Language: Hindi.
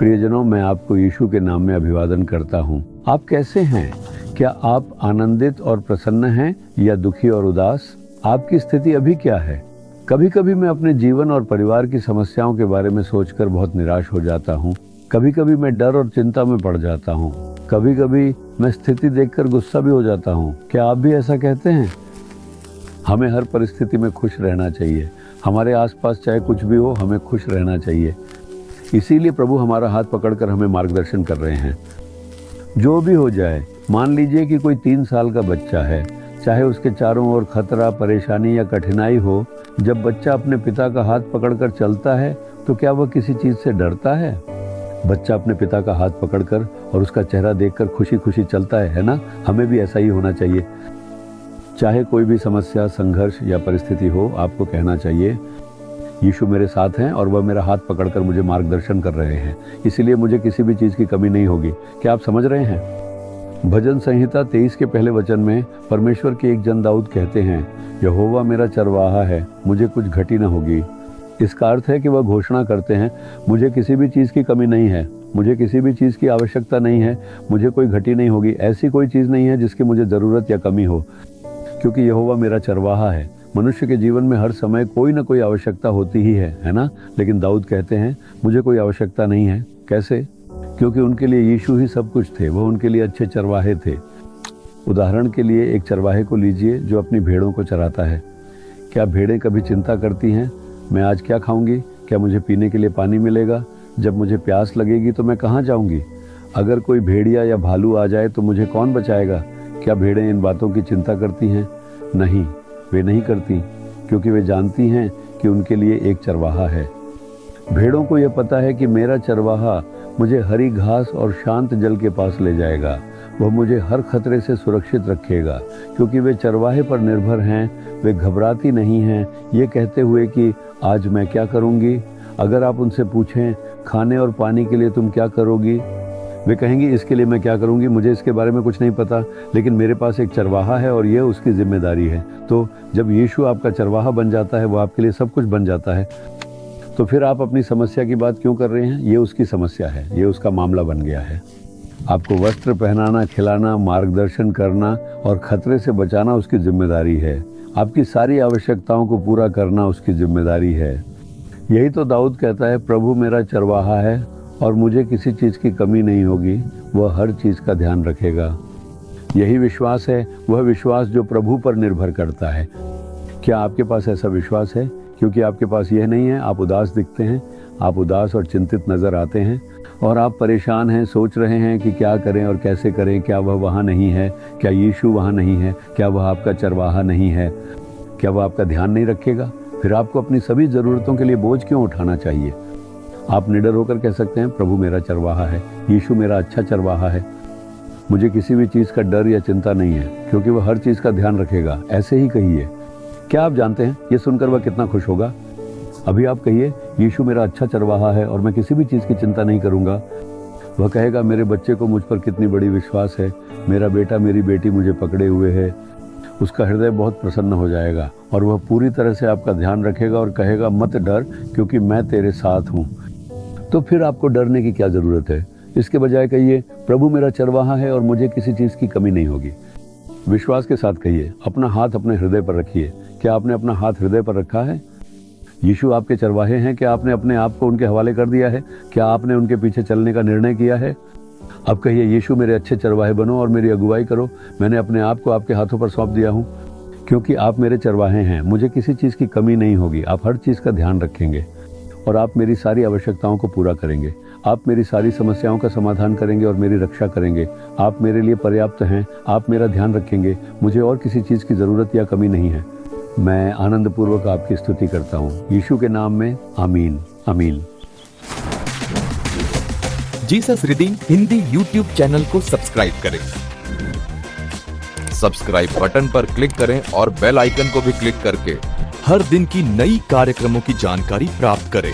प्रियजनों, मैं आपको यीशु के नाम में अभिवादन करता हूँ। आप कैसे हैं? क्या आप आनंदित और प्रसन्न हैं या दुखी और उदास? आपकी स्थिति अभी क्या है? कभी कभी मैं अपने जीवन और परिवार की समस्याओं के बारे में सोचकर बहुत निराश हो जाता हूँ। कभी कभी मैं डर और चिंता में पड़ जाता हूँ। कभी कभी मैं स्थिति देखकर गुस्सा भी हो जाता हूँ। क्या आप भी ऐसा कहते हैं? हमें हर परिस्थिति में खुश रहना चाहिए। हमारे आसपास चाहे कुछ भी हो, हमें खुश रहना चाहिए। इसीलिए प्रभु हमारा हाथ पकड़कर हमें मार्गदर्शन कर रहे हैं। जो भी हो जाए, मान लीजिए कि कोई 3 साल का बच्चा है, चाहे उसके चारों ओर खतरा, परेशानी या कठिनाई हो, जब बच्चा अपने पिता का हाथ पकड़कर चलता है तो क्या वह किसी चीज़ से डरता है? बच्चा अपने पिता का हाथ पकड़कर और उसका चेहरा देखकर खुशी खुशी चलता है ना? हमें भी ऐसा ही होना चाहिए। चाहे कोई भी समस्या, संघर्ष या परिस्थिति हो, आपको कहना चाहिए, यीशु मेरे साथ हैं और वह मेरा हाथ पकड़कर मुझे मार्गदर्शन कर रहे हैं, इसलिए मुझे किसी भी चीज़ की कमी नहीं होगी। क्या आप समझ रहे हैं? भजन संहिता 23 के पहले वचन में परमेश्वर के एक जन दाऊद कहते हैं, यहोवा मेरा चरवाहा है, मुझे कुछ घटी न होगी। इसका अर्थ है कि वह घोषणा करते हैं, मुझे किसी भी चीज़ की कमी नहीं है, मुझे किसी भी चीज़ की आवश्यकता नहीं है, मुझे कोई घटी नहीं होगी। ऐसी कोई चीज़ नहीं है जिसकी मुझे ज़रूरत या कमी हो, क्योंकि यहोवा मेरा चरवाहा है। मनुष्य के जीवन में हर समय कोई ना कोई आवश्यकता होती ही है ना? लेकिन दाऊद कहते हैं, मुझे कोई आवश्यकता नहीं है। कैसे? क्योंकि उनके लिए यीशु ही सब कुछ थे। वह उनके लिए अच्छे चरवाहे थे। उदाहरण के लिए एक चरवाहे को लीजिए जो अपनी भेड़ों को चराता है। क्या भेड़ें कभी चिंता करती हैं, मैं आज क्या खाऊंगी? क्या मुझे पीने के लिए पानी मिलेगा? जब मुझे प्यास लगेगी तो मैं कहाँ जाऊंगी? अगर कोई भेड़िया या भालू आ जाए तो मुझे कौन बचाएगा? क्या भेड़ें इन बातों की चिंता करती हैं? नहीं, वे नहीं करती, क्योंकि वे जानती हैं कि उनके लिए एक चरवाहा है। भेड़ों को यह पता है कि मेरा चरवाहा मुझे हरी घास और शांत जल के पास ले जाएगा। वह मुझे हर खतरे से सुरक्षित रखेगा, क्योंकि वे चरवाहे पर निर्भर हैं। वे घबराती नहीं हैं, ये कहते हुए कि आज मैं क्या करूँगी। अगर आप उनसे पूछें, खाने और पानी के लिए तुम क्या करोगी, वे कहेंगी, इसके लिए मैं क्या करूंगी, मुझे इसके बारे में कुछ नहीं पता, लेकिन मेरे पास एक चरवाहा है और यह उसकी जिम्मेदारी है। तो जब यीशु आपका चरवाहा बन जाता है, वो आपके लिए सब कुछ बन जाता है, तो फिर आप अपनी समस्या की बात क्यों कर रहे हैं? ये उसकी समस्या है, ये उसका मामला बन गया है। आपको वस्त्र पहनाना, खिलाना, मार्गदर्शन करना और खतरे से बचाना उसकी जिम्मेदारी है। आपकी सारी आवश्यकताओं को पूरा करना उसकी जिम्मेदारी है। यही तो दाऊद कहता है, प्रभु मेरा चरवाहा है और मुझे किसी चीज़ की कमी नहीं होगी। वह हर चीज़ का ध्यान रखेगा। यही विश्वास है, वह विश्वास जो प्रभु पर निर्भर करता है। क्या आपके पास ऐसा विश्वास है? क्योंकि आपके पास यह नहीं है, आप उदास दिखते हैं, आप उदास और चिंतित नज़र आते हैं और आप परेशान हैं, सोच रहे हैं कि क्या करें और कैसे करें। क्या वह वहाँ नहीं है? क्या यीशु वहाँ नहीं है? क्या वह आपका चरवाहा नहीं है? क्या वह आपका ध्यान नहीं रखेगा? फिर आपको अपनी सभी ज़रूरतों के लिए बोझ क्यों उठाना चाहिए? आप निडर होकर कह सकते हैं, प्रभु मेरा चरवाहा है, यीशु मेरा अच्छा चरवाहा है, मुझे किसी भी चीज़ का डर या चिंता नहीं है, क्योंकि वह हर चीज़ का ध्यान रखेगा। ऐसे ही कहिए। क्या आप जानते हैं ये सुनकर वह कितना खुश होगा? अभी आप कहिए, यीशु मेरा अच्छा चरवाहा है और मैं किसी भी चीज़ की चिंता नहीं करूँगा। वह कहेगा, मेरे बच्चे को मुझ पर कितनी बड़ी विश्वास है, मेरा बेटा मेरी बेटी मुझे पकड़े हुए है। उसका हृदय बहुत प्रसन्न हो जाएगा और वह पूरी तरह से आपका ध्यान रखेगा और कहेगा, मत डर, क्योंकि मैं तेरे साथ हूँ। तो फिर आपको डरने की क्या ज़रूरत है? इसके बजाय कहिए, प्रभु मेरा चरवाहा है और मुझे किसी चीज़ की कमी नहीं होगी। विश्वास के साथ कहिए। अपना हाथ अपने हृदय पर रखिए। क्या आपने अपना हाथ हृदय पर रखा है? यीशु आपके चरवाहे हैं। क्या आपने अपने आप को उनके हवाले कर दिया है? क्या आपने उनके पीछे चलने का निर्णय किया है? अब कहिए, यीशु मेरे अच्छे चरवाहे बनो और मेरी अगुवाई करो। मैंने अपने आप को आपके हाथों पर सौंप दिया हूँ, क्योंकि आप मेरे चरवाहे हैं। मुझे किसी चीज़ की कमी नहीं होगी। आप हर चीज़ का ध्यान रखेंगे और आप मेरी सारी आवश्यकताओं को पूरा करेंगे। आप मेरी सारी समस्याओं का समाधान करेंगे और मेरी रक्षा करेंगे। आप मेरे लिए पर्याप्त हैं। आप मेरा ध्यान रखेंगे। मुझे और किसी चीज़ की ज़रूरत या कमी नहीं है। मैं आनंदपूर्वक आपकी स्तुति करता हूँ, यीशु के नाम में। आमीन, आमीन। Jesus redeem Hindi YouTube channel को सब्सक्राइब करें। सब्सक्राइब बटन पर क्लिक करें और बेल आइकन को भी क्लिक करके हर दिन की नई कार्यक्रमों की जानकारी प्राप्त करें।